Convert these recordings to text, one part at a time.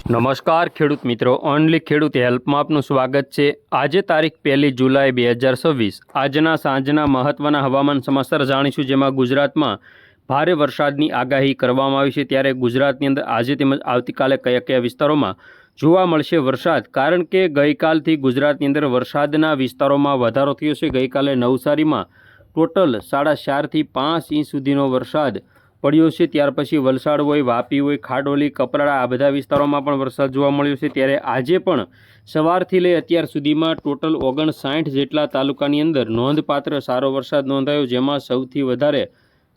નમસ્કાર ખેડૂત મિત્રો, ઓનલી ખેડૂત હેલ્પમાં આપનું સ્વાગત છે। આજે તારીખ 1 જુલાઈ 2026 આજના સાંજના મહત્વના હવામાન સમાચાર જાણીશું, જેમાં ગુજરાતમાં ભારે વરસાદની આગાહી કરવામાં આવી છે। ત્યારે ગુજરાતની અંદર આજે તેમજ આવતીકાલે કયા કયા વિસ્તારોમાં જોવા મળશે વરસાદ, કારણ કે ગઈકાલથી ગુજરાતની અંદર વરસાદના વિસ્તારોમાં વધારો થયો છે। ગઈકાલે નવસારીમાં ટોટલ 4.5 થી 5 ઇંચ સુધીનો વરસાદ પડ્યો છે। ત્યાર પછી વલસાડ હોય, વાપી હોય, ખાડોલી, કપરાડા આ બધા વિસ્તારોમાં પણ વરસાદ જોવા મળ્યો છે। ત્યારે આજે પણ સવારથી લઈ અત્યાર સુધીમાં ટોટલ 59 જેટલા તાલુકાની અંદર નોંધપાત્ર સારો વરસાદ નોંધાયો, જેમાં સૌથી વધારે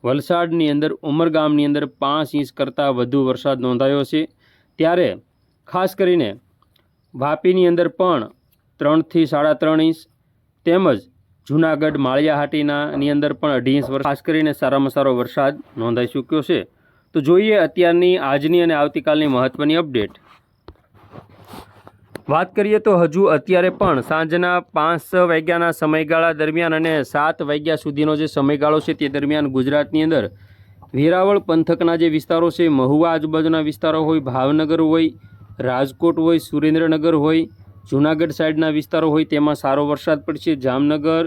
વલસાડની અંદર ઉમરગામની અંદર 5 ઇંચ કરતાં વધુ વરસાદ નોંધાયો છે। ત્યારે ખાસ કરીને વાપીની અંદર પણ 3 થી 3.5 ઇંચ તેમજ જૂનાગઢ માળિયાહાટીની અંદર પણ 2.5 ઇંચ વરસાદ ખાસ કરીને સારામાં સારો વરસાદ નોંધાઈ ચૂક્યો છે। તો જોઈએ અત્યારની, આજની અને આવતીકાલની મહત્વની અપડેટ। વાત કરીએ તો હજુ અત્યારે પણ સાંજના 5 વાગ્યાના સમયગાળા દરમિયાન અને 7 વાગ્યા સુધીનો જે સમયગાળો છે તે દરમિયાન ગુજરાતની અંદર વેરાવળ પંથકના જે વિસ્તારો છે, મહુવા આજુબાજુના વિસ્તારો હોય, ભાવનગર હોય, રાજકોટ હોય, સુરેન્દ્રનગર હોય, જૂનાગઢ સાઈડના વિસ્તારો હોય તેમાં સારો વરસાદ પડશે। જામનગર,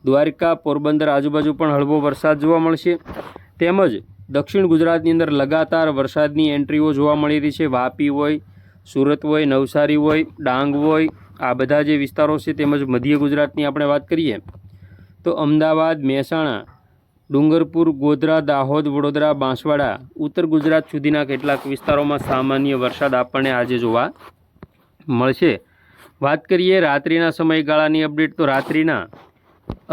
દ્વારકા, પોરબંદર આજુબાજુ પણ હળવો વરસાદ જોવા મળશે। તેમજ દક્ષિણ ગુજરાતની અંદર લગાતાર વરસાદની એન્ટ્રીઓ જોવા મળી રહી છે। વાપી હોય, સુરત હોય, નવસારી હોય, ડાંગ હોય આ બધા જે વિસ્તારો છે, તેમજ મધ્ય ગુજરાતની આપણે વાત કરીએ તો અમદાવાદ, મહેસાણા, ડુંગરપુર, ગોધરા, દાહોદ, વડોદરા, બાંસવાડા, ઉત્તર ગુજરાત સુધીના કેટલાક વિસ્તારોમાં સામાન્ય વરસાદ આપણને આજે જોવા મળશે। વાત કરીએ રાત્રિના સમયગાળાની અપડેટ, તો રાત્રિના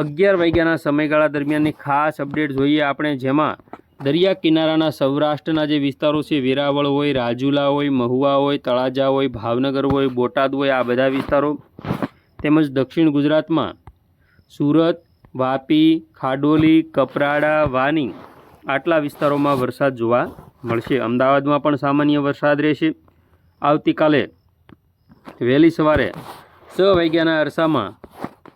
11 વાગ્યાના સમયગાળા દરમિયાનની ખાસ અપડેટ જોઈએ આપણે, જેમાં દરિયા કિનારાના સૌરાષ્ટ્રના જે વિસ્તારો છે, વેરાવળ હોય, રાજુલા હોય, મહુવા હોય, તળાજા હોય, ભાવનગર હોય, બોટાદ હોય આ બધા વિસ્તારો, તેમજ દક્ષિણ ગુજરાતમાં સુરત, વાપી, ખાડોલી, કપરાડા, વાની આટલા વિસ્તારોમાં વરસાદ જોવા મળશે। અમદાવાદમાં પણ સામાન્ય વરસાદ રહેશે। આવતીકાલે વહેલી સવારે 6 વાગ્યાના અરસામાં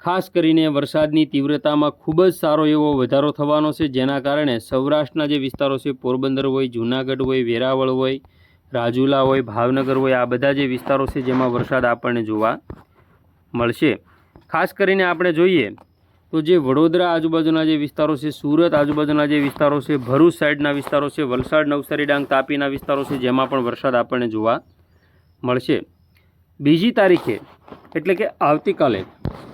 ખાસ કરીને વરસાદની તીવ્રતામાં ખૂબ જ સારો એવો વધારો થવાનો છે, જેના કારણે સૌરાષ્ટ્રના જે વિસ્તારો છે, પોરબંદર હોય, જૂનાગઢ હોય, વેરાવળ હોય, રાજુલા હોય, ભાવનગર હોય આ બધા જે વિસ્તારો છે જેમાં વરસાદ આપણને જોવા મળશે। ખાસ કરીને આપણે જોઈએ તો જે વડોદરા આજુબાજુના જે વિસ્તારો છે, સુરત આજુબાજુના જે વિસ્તારો છે, ભરૂચ સાઈડના વિસ્તારો છે, વલસાડ, નવસારી, ડાંગ, તાપીના વિસ્તારો છે, જેમાં પણ વરસાદ આપણને જોવા મળશે। 2 તારીખે એટલે કે આવતીકાલે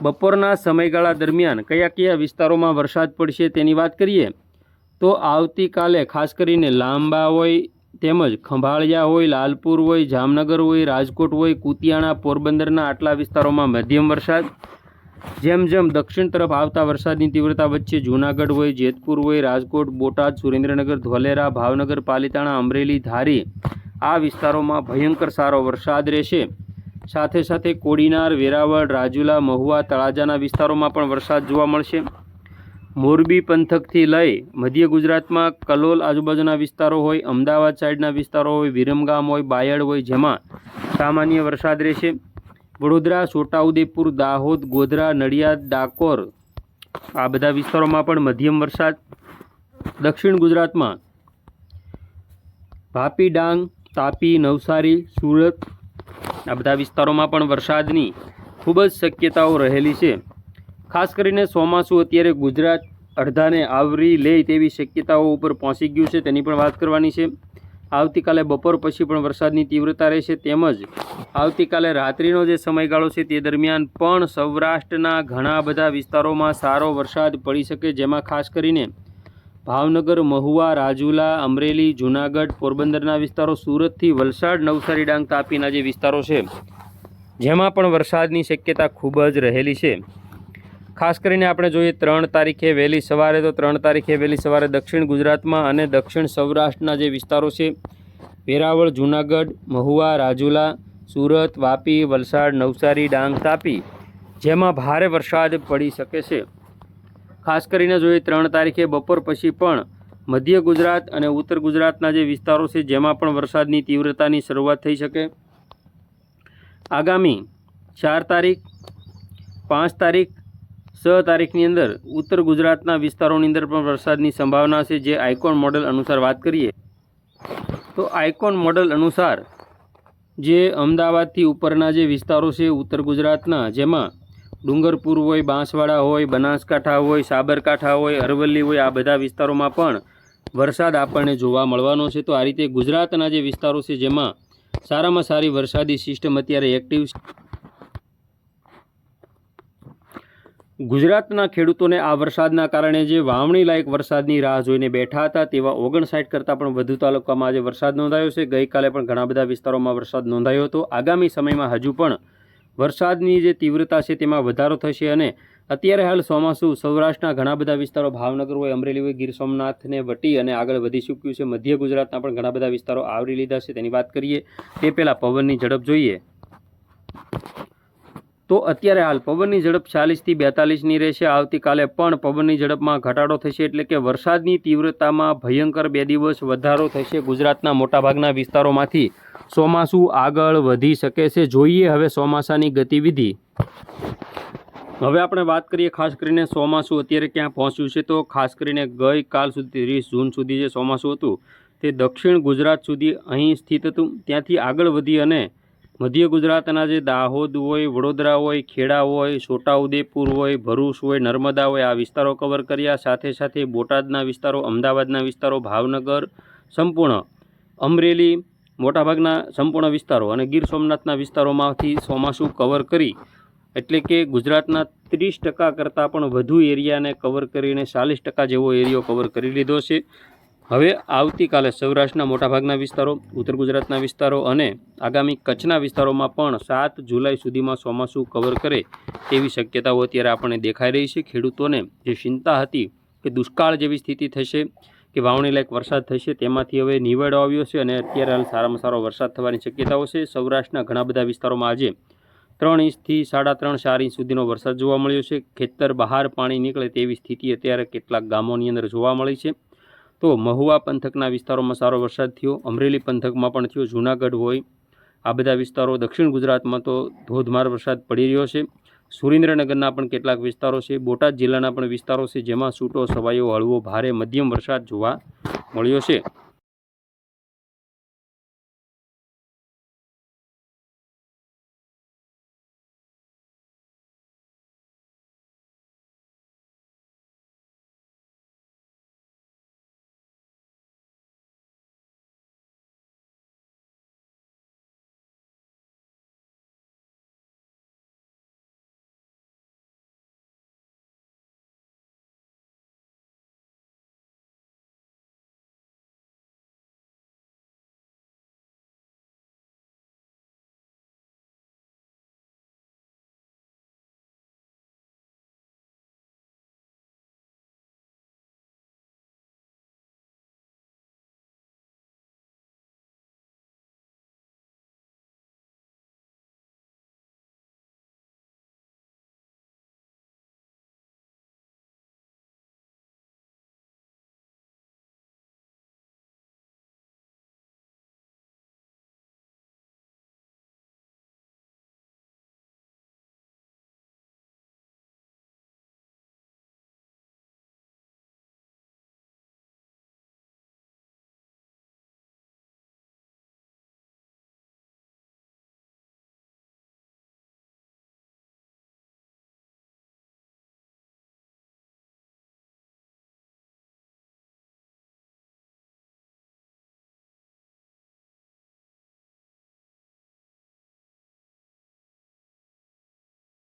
બપોરના સમયગાળા દરમિયાન કયા કયા વિસ્તારોમાં વરસાદ પડશે તેની વાત કરીએ તો આવતીકાલે ખાસ કરીને લાંબા હોય, તેમજ ખંભાળિયા હોય, લાલપુર હોય, જામનગર હોય, રાજકોટ હોય, કુતિયાણા, પોરબંદરના આટલા વિસ્તારોમાં મધ્યમ વરસાદ। જેમ જેમ દક્ષિણ તરફ આવતા વરસાદની તીવ્રતા વચ્ચે જૂનાગઢ હોય, જેતપુર હોય, રાજકોટ, બોટાદ, સુરેન્દ્રનગર, ધોલેરા, ભાવનગર, પાલીતાણા, અમરેલી, ધારી આ વિસ્તારોમાં ભયંકર સારો વરસાદ રહેશે। સાથે સાથે કોડીનાર, વેરાવળ, રાજુલા, મહુવા, તળાજાના વિસ્તારોમાં પણ વરસાદ જોવા મળશે। મોરબી પંથકથી લઈ મધ્ય ગુજરાતમાં કલોલ આજુબાજુના વિસ્તારો હોય, અમદાવાદ સાઈડના વિસ્તારો હોય, વિરમગામ હોય, બાયડ હોય જેમાં સામાન્ય વરસાદ રહેશે। વડોદરા, છોટાઉદેપુર, દાહોદ, ગોધરા, નડિયાદ, ડાકોર આ બધા વિસ્તારોમાં પણ મધ્યમ વરસાદ। દક્ષિણ ગુજરાતમાં વાપી, ડાંગ, તાપી, નવસારી, સુરત આ બધા વિસ્તારોમાં પણ વરસાદની ખૂબ જ શક્યતાઓ રહેલી છે। ખાસ કરીને ચોમાસું અત્યારે ગુજરાત અડધાને આવરી લે તેવી શક્યતાઓ ઉપર પહોંચી ગયું છે, તેની પણ વાત કરવાની છે। આવતીકાલે બપોર પછી પણ વરસાદની તીવ્રતા રહેશે, તેમજ આવતીકાલે રાત્રિનો જે સમયગાળો છે તે દરમિયાન પણ સૌરાષ્ટ્રના ઘણા બધા વિસ્તારોમાં સારો વરસાદ પડી શકે, જેમાં ખાસ કરીને ભાવનગર, મહુવા, રાજુલા, અમરેલી, જૂનાગઢ, પોરબંદરના વિસ્તારો, સુરતથી વલસાડ, નવસારી, ડાંગ, તાપીના જે વિસ્તારો છે જેમાં પણ વરસાદની શક્યતા ખૂબ જ રહેલી છે। ખાસ કરીને આપણે જોઈએ 3 તારીખે વહેલી સવારે, તો 3 તારીખે વહેલી સવારે દક્ષિણ ગુજરાતમાં અને દક્ષિણ સૌરાષ્ટ્રના જે વિસ્તારો છે, વેરાવળ, જૂનાગઢ, મહુવા, રાજુલા, સુરત, વાપી, વલસાડ, નવસારી, ડાંગ, તાપી જેમાં ભારે વરસાદ પડી શકે છે। ખાસ કરીને જોઈએ 3 તારીખે બપોર પછી પણ મધ્ય ગુજરાત અને ઉત્તર ગુજરાતના જે વિસ્તારો છે જેમાં પણ વરસાદની તીવ્રતાની શરૂઆત થઈ શકે। આગામી 4 તારીખ, 5 તારીખ, 6 તારીખની અંદર ઉત્તર ગુજરાતના વિસ્તારોની અંદર પણ વરસાદની સંભાવના છે। જે આઇકોન મોડેલ અનુસાર વાત કરીએ તો આઇકોન મોડેલ અનુસાર જે અમદાવાદથી ઉપરના જે વિસ્તારો છે ઉત્તર ગુજરાતના, જેમાં ડુંગરપુર હોય, બાંસવાડા હોય, બનાસકાંઠા હોય, સાબરકાંઠા હોય, અરવલ્લી હોય, આ બધા વિસ્તારોમાં પણ વરસાદ આપણને જોવા મળવાનો છે. તો આ રીતે ગુજરાતના જે વિસ્તારો છે જેમાં સારામાં સારી વરસાદી સિસ્ટમ અત્યારે એક્ટિવ છે. ગુજરાતના ખેડૂતોને આ વરસાદના કારણે જે વાવણી લાયક વરસાદની રાહ જોઈને બેઠા હતા તેવા 59 કરતાં પણ વધુ તાલુકામાં આજે વરસાદ નોંધાયો છે. ગઈકાલે પણ ઘણા બધા વિસ્તારોમાં વરસાદ નોંધાયો હતો. આગામી સમયમાં હજુ પણ વરસાદની જે તીવ્રતા છે તેમાં વધારો થશે અને અત્યારે હાલ ચોમાસું સૌરાષ્ટ્રના ઘણા બધા વિસ્તારો, ભાવનગર હોય, અમરેલી હોય, ગીર સોમનાથને વટી અને આગળ વધી ચૂક્યું છે. મધ્ય ગુજરાતના પણ ઘણા બધા વિસ્તારો આવરી લીધા છે. તેની વાત કરીએ તે પહેલાં પવનની ઝડપ જોઈએ તો અત્યારે હાલ પવનની ઝડપ 40થી 42ની રહેશે. આવતીકાલે પણ પવનની ઝડપમાં ઘટાડો થશે, એટલે કે વરસાદની તીવ્રતામાં ભયંકર 2 દિવસ વધારો થશે. ગુજરાતના મોટાભાગના વિસ્તારોમાંથી ચોમાસું આગળ વધી શકે છે. જોઈએ હવે ચોમાસાની ગતિવિધિ. હવે આપણે વાત કરીએ ખાસ કરીને ચોમાસું અત્યારે ક્યાં પહોંચ્યું છે. તો ખાસ કરીને ગઈકાલ સુધી 30 જૂન સુધી જે ચોમાસું હતું તે દક્ષિણ ગુજરાત સુધી અહીં સ્થિત હતું. ત્યાંથી આગળ વધી અને મધ્ય ગુજરાતના જે દાહોદ હોય, વડોદરા હોય, ખેડા હોય, છોટાઉદેપુર હોય, ભરૂચ હોય, નર્મદા હોય, આ વિસ્તારો કવર કર્યા. સાથે સાથે બોટાદના વિસ્તારો, અમદાવાદના વિસ્તારો, ભાવનગર સંપૂર્ણ, અમરેલી મોટાભાગના સંપૂર્ણ વિસ્તારો અને ગીર સોમનાથના વિસ્તારોમાંથી ચોમાસું કવર કરી, એટલે કે ગુજરાતના 30% કરતાં પણ વધુ એરિયાને કવર કરીને 40% જેવો એરિયો કવર કરી લીધો છે. હવે આવતીકાલે સૌરાષ્ટ્રના મોટાભાગના વિસ્તારો, ઉત્તર ગુજરાતના વિસ્તારો અને આગામી કચ્છના વિસ્તારોમાં પણ 7 જુલાઈ સુધીમાં ચોમાસું કવર કરે તેવી શક્યતાઓ અત્યારે આપણને દેખાઈ રહી છે. ખેડૂતોને જે ચિંતા હતી કે દુષ્કાળ જેવી સ્થિતિ થશે કે વાવણી લાયક વરસાદ થશે, તેમાંથી હવે નિવેડો આવ્યો છે અને અત્યારે હાલ સારામાં સારો વરસાદ થવાની શક્યતાઓ છે. સૌરાષ્ટ્રના ઘણા બધા વિસ્તારોમાં આજે 3 ઇંચથી 3.5 4 ઇંચ સુધીનો વરસાદ જોવા મળ્યો છે. ખેતર બહાર પાણી નીકળે તેવી સ્થિતિ અત્યારે કેટલાક ગામોની અંદર જોવા મળી છે. તો મહુવા પંથકના વિસ્તારોમાં સારો વરસાદ થયો, અમરેલી પંથકમાં પણ થયો, જૂનાગઢ હોય, આ બધા વિસ્તારો, દક્ષિણ ગુજરાતમાં તો ધોધમાર વરસાદ પડી રહ્યો છે. સુરેન્દ્રનગરના પણ કેટલાક વિસ્તારો છે, બોટાદ જિલ્લાના પણ વિસ્તારો છે જેમાં છૂટો છવાયો હળવો ભારે મધ્યમ વરસાદ જોવા મળ્યો છે.